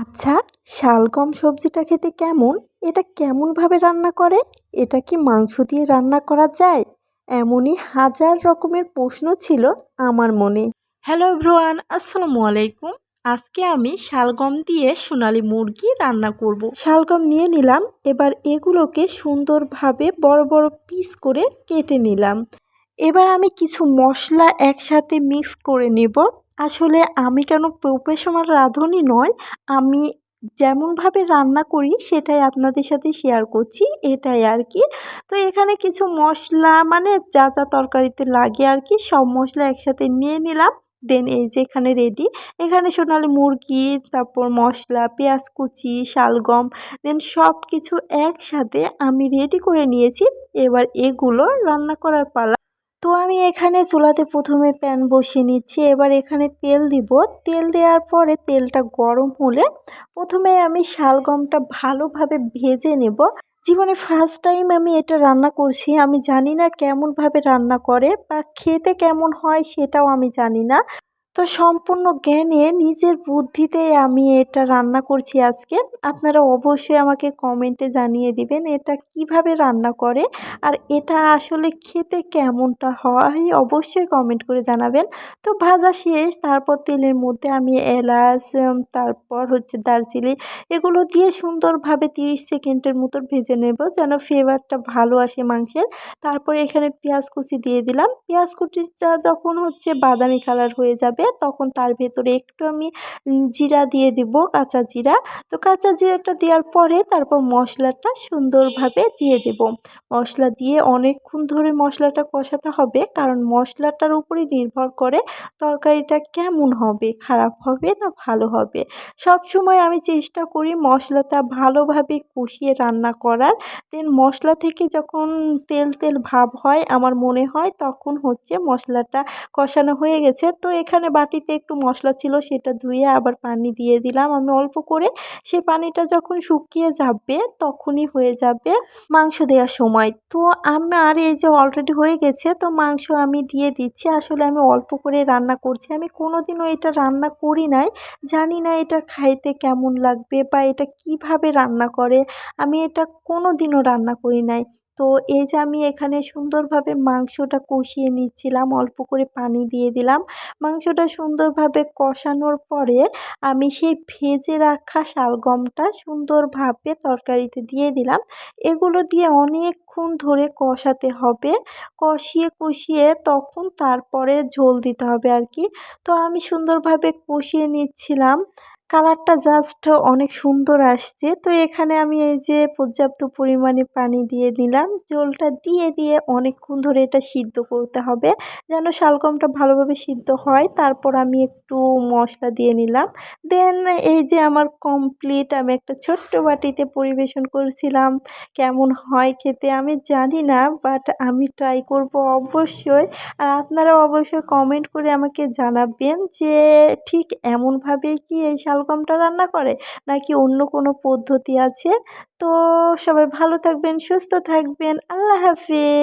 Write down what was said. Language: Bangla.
আচ্ছা, শালগম সবজিটা খেতে কেমন? এটা কেমনভাবে রান্না করে? এটা কি মাংস দিয়ে রান্না করা যায়? এমনই হাজার রকমের প্রশ্ন ছিল আমার মনে। হ্যালো এভরিওয়ান, আসসালামু আলাইকুম। আজকে আমি শালগম দিয়ে সোনালী মুরগি রান্না করব। শালগম নিয়ে নিলাম, এবার এগুলোকে সুন্দরভাবে বড় বড় পিস করে কেটে নিলাম। এবার আমি কিছু মশলা একসাথে মিক্স করে নেব। আসলে আমি কেন প্রফেশনাল রাঁধুনি নয়, আমি যেমনভাবে রান্না করি সেটাই আপনাদের সাথে শেয়ার করছি, এটাই আর কি। তো এখানে কিছু মশলা মানে যা যা তরকারিতে লাগে আর কি সব মশলা একসাথে নিয়ে নিলাম। দেন এই যে এখানে রেডি। এখানে সোনালী মুরগি, তারপর মশলা, পেঁয়াজ কুচি, শালগম, দেন সব কিছু একসাথে আমি রেডি করে নিয়েছি। এবার এগুলো রান্না করার পালা। তো আমি এখানে চুলাতে প্রথমে প্যান বসিয়ে নিচ্ছি। এবার এখানে তেল দিব। তেল দেওয়ার পরে তেলটা গরম হলে প্রথমে আমি শালগমটা ভালোভাবে ভেজে নেব। জীবনে ফার্স্ট টাইম আমি এটা রান্না করছি। আমি জানি না কেমনভাবে রান্না করে বা খেতে কেমন হয় সেটাও আমি জানি না। তো সম্পূর্ণ জ্ঞানে নিজের বুদ্ধিতে আমি এটা রান্না করছি আজকে। আপনারা অবশ্যই আমাকে কমেন্টে জানিয়ে দিবেন এটা কিভাবে রান্না করে আর এটা আসলে খেতে কেমনটা হয়, অবশ্যই কমেন্ট করে জানাবেন। তো ভাজা শেষ, তারপর তেলের মধ্যে আমি এলাচ, তারপর হচ্ছে দারচিনি, এগুলো দিয়ে সুন্দরভাবে 30 সেকেন্ডের মতো ভেজে নেব যেন ফ্লেভারটা ভালো আসে মাংসের। তারপরে এখানে পেঁয়াজ কুচি দিয়ে দিলাম। পেঁয়াজ কুচিটা যখন হচ্ছে বাদামি কালার হয়ে যাবে তখন তার ভেতরে একটু আমি জিরা দিয়ে দিব, কাঁচা জিরা। তো কাঁচা জিরাটা দেওয়ার পরে তারপর মশলাটা সুন্দরভাবে দিয়ে দেব। মশলা দিয়ে অনেকক্ষণ ধরে মশলাটা কষাতে হবে, কারণ মশলাটার উপরই নির্ভর করে তরকারিটা কেমন হবে, খারাপ হবে না ভালো হবে। সব সময় আমি চেষ্টা করি মশলাটা ভালোভাবে কষিয়ে রান্না করার। দেন মশলা থেকে যখন তেল তেল ভাব হয় আমার মনে হয় তখন হচ্ছে মশলাটা কষানো হয়ে গেছে। তো এখানে বাটিতে একটু মশলা ছিল, সেটা ধুয়ে আবার পানি দিয়ে দিলাম আমি অল্প করে। সেই পানিটা যখন শুকিয়ে যাবে তখনই হয়ে যাবে মাংস দেওয়ার সময়। তো আমার এই যে অলরেডি হয়ে গেছে, তো মাংস আমি দিয়ে দিচ্ছি। আসলে আমি অল্প করে রান্না করছি, আমি কোনোদিনও এটা রান্না করি নাই, জানি না এটা খাইতে কেমন লাগবে বা এটা কিভাবে রান্না করে। আমি এটা কোনোদিনও রান্না করি নাই। তো এই যে আমি এখানে সুন্দরভাবে মাংসটা কষিয়ে নিচ্ছিলাম, অল্প করে পানি দিয়ে দিলাম। মাংসটা সুন্দরভাবে কষানোর পরে আমি সেই ভেজে রাখা শালগমটা সুন্দরভাবে তরকারিতে দিয়ে দিলাম। এগুলো দিয়ে অনেকক্ষণ ধরে কষাতে হবে। কষিয়ে কষিয়ে তখন তারপরে ঝোল দিতে হবে আর কি। তো আমি সুন্দরভাবে কষিয়ে নিচ্ছিলাম। কালারটা জাস্ট অনেক সুন্দর আসছে। তো এখানে আমি এই যে পর্যাপ্ত পরিমাণে পানি দিয়ে দিলাম। ঝোলটা দিয়ে দিয়ে অনেকক্ষণ ধরে এটা সিদ্ধ করতে হবে যেন শালগমটা ভালোভাবে সিদ্ধ হয়। তারপর আমি একটু মশলা দিয়ে নিলাম। দেন এই যে আমার কমপ্লিট, আমি একটা ছোট্ট বাটিতে পরিবেশন করেছিলাম। কেমন হয় খেতে আমি জানি না, বাট আমি ট্রাই করব অবশ্যই। আর আপনারাও অবশ্যই কমেন্ট করে আমাকে জানাবেন যে ঠিক এমনভাবেই কি এই শালগমটা রান্না করে নাকি অন্য কোনো পদ্ধতি আছে। তো সবাই ভালো থাকবেন, সুস্থ থাকবেন। আল্লাহ হাফেজ।